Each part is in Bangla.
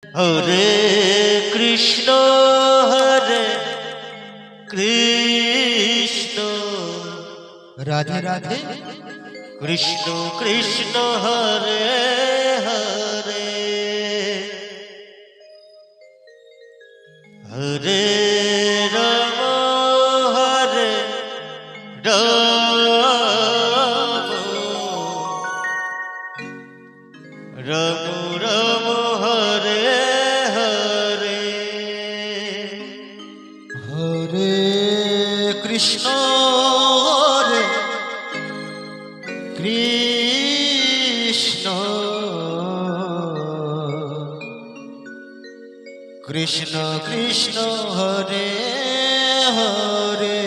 হরে কৃষ্ণ কৃষ্ণ রাধে রাধে কৃষ্ণ কৃষ্ণ হরে হরে হরে রাম হরে রাম রাম রাম হরে হরে হরে কৃষ্ণ হরে কৃষ্ণ কৃষ্ণ কৃষ্ণ হরে হরে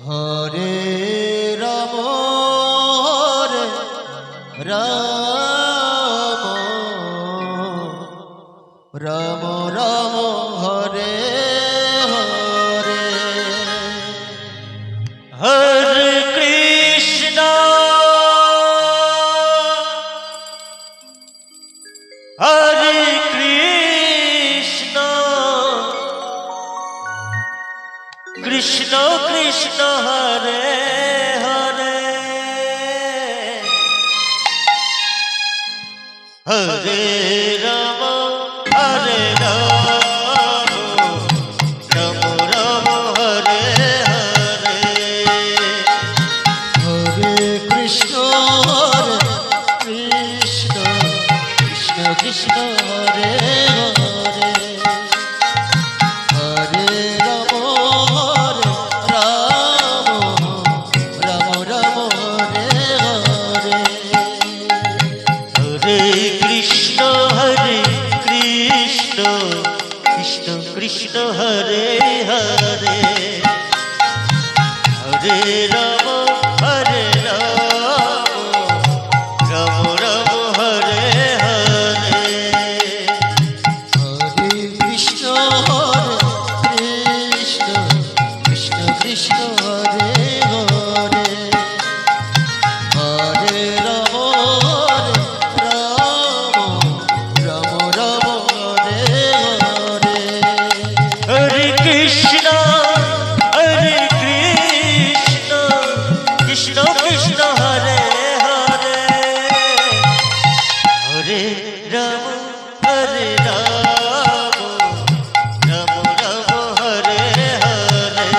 হরে রাম হরে রাম রাম রাম হরে হরে হরে কৃষ্ণ হরে কৃষ্ণ কৃষ্ণ কৃষ্ণ হরে হরে হরে রাম হরে রাম রাম রাম হরে হরে হরে কৃষ্ণ হরে কৃষ্ণ কৃষ্ণ কৃষ্ণ হরে হরে হরে রাম হরে রাম রাম রাম হরে হরে হরে কৃষ্ণ কৃষ্ণ কৃষ্ণ হরে হরে হরে রাম হরে রাম রাম রাম হরে হরে হরে কৃষ্ণ হরে কৃষ্ণ কৃষ্ণ কৃষ্ণ হরে হরে হরে রাম রাম রাম হরে হরে হরে কৃষ্ণ কৃষ্ণ কৃষ্ণ হরে হরে হরে রাম রাম রাম হরে হরে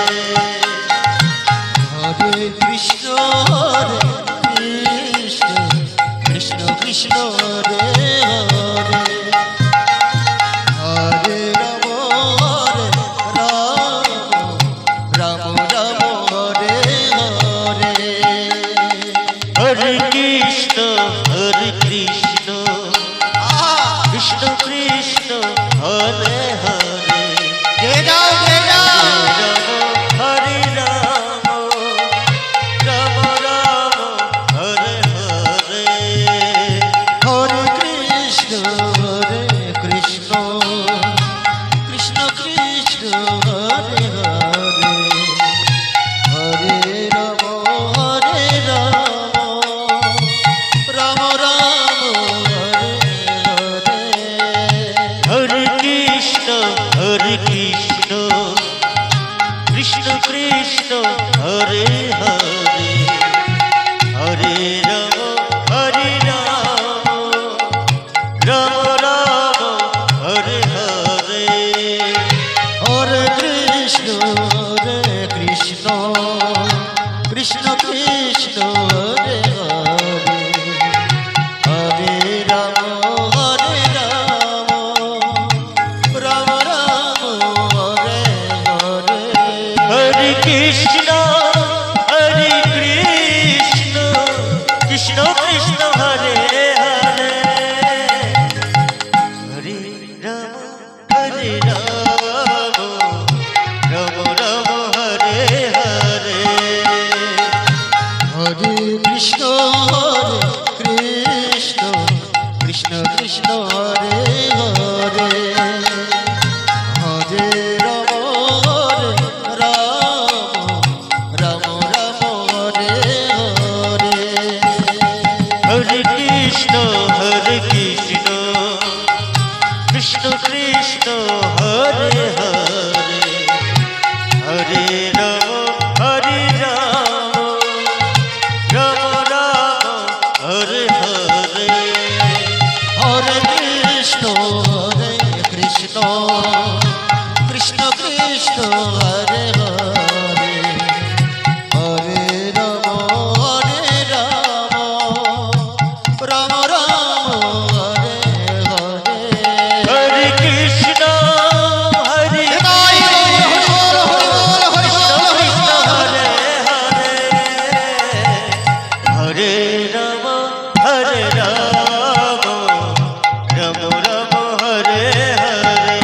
হরে কৃষ্ণ হরে কৃষ্ণ কৃষ্ণ কৃষ্ণ হরে হরে হরে রাম রাম রাম হরে হরে হরে কৃষ্ণ কৃষ্ণ কৃষ্ণ হরে হরে গে যাও রাম হরে রাম রাম রাম হরে হরে হরে কৃষ্ণ কৃষ্ণ কৃষ্ণ কৃষ্ণ হরে হরে হরে রাম রাম রাম হরে হরে হরে কৃষ্ণ কৃষ্ণ কৃষ্ণ হরে হরে হরে রাম রাম রাম হরে হরে হরে কৃষ্ণ কৃষ্ণ কৃষ্ণ কৃষ্ণ হরে হরে হরে রাম রাম রাম হরে হরে হরে কৃষ্ণ কৃষ্ণ কৃষ্ণ হরে হরে হরে রাম রাম রাম হরে হরে হরে কৃষ্ণ কৃষ্ণ কৃষ্ণ কৃষ্ণ হরে হরে হরে রাম রাম হরে হরে হরে কৃষ্ণ হরে হরে রাম রাম রাম হরে হরে হরে কৃষ্ণ হরে কৃষ্ণ কৃষ্ণ কৃষ্ণ হরে হরে হরে রাম রাম রাম হরে হরে হরে কৃষ্ণ হরে কৃষ্ণ হরে হরে হরে রাম রাম রাম হরে হরে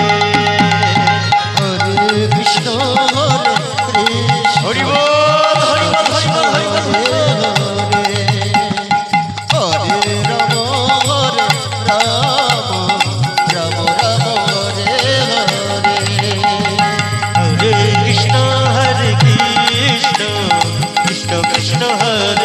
হরে কৃষ্ণ হরে কৃষ্ণ হরি বল হরি বল হরি বল হরি বল হরে রাম রাম হরে হরে হরে কৃষ্ণ কৃষ্ণ কৃষ্ণ কৃষ্ণ হরে